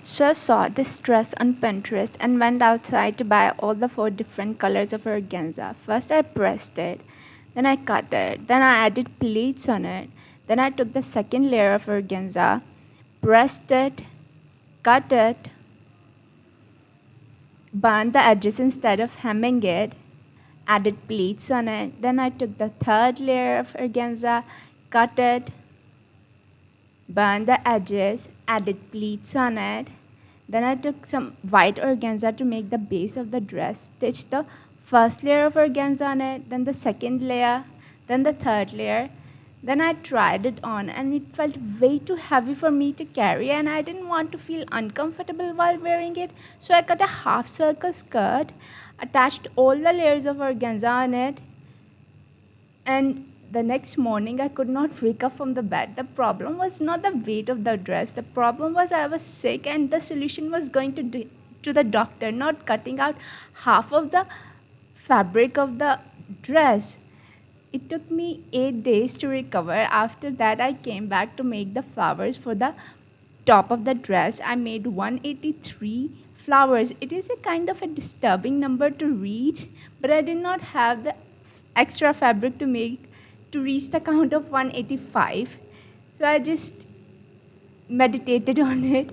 So I saw this dress on Pinterest and went outside to buy all the four different colors of organza. First I pressed it, then I cut it, then I added pleats on it, then I took the second layer of organza, pressed it, cut it, burned the edges instead of hemming it, added pleats on it, then I took the third layer of organza, cut it, burned the edges, added pleats on it. Then I took some white organza to make the base of the dress, stitched the first layer of organza on it, then the second layer, then the third layer. Then I tried it on and it felt way too heavy for me to carry and I didn't want to feel uncomfortable while wearing it. So I cut a half circle skirt, attached all the layers of organza on it, and the next morning I could not wake up from the bed. The problem was not the weight of the dress. The problem was I was sick and the solution was going to the doctor, not cutting out half of the fabric of the dress. It took me 8 days to recover. After that I came back to make the flowers for the top of the dress. I made 183 flowers. It is a kind of a disturbing number to reach, but I did not have the extra fabric to reach the count of 185. So I just meditated on it.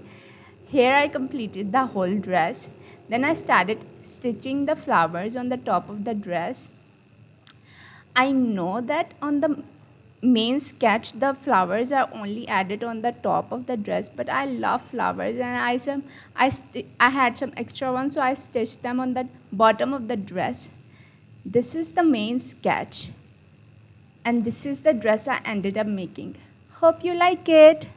Here I completed the whole dress. Then I started stitching the flowers on the top of the dress. I know that on the main sketch the flowers are only added on the top of the dress, but I love flowers and I had some extra ones, so I stitched them on the bottom of the dress. This is the main sketch and this is the dress I ended up making. Hope you like it.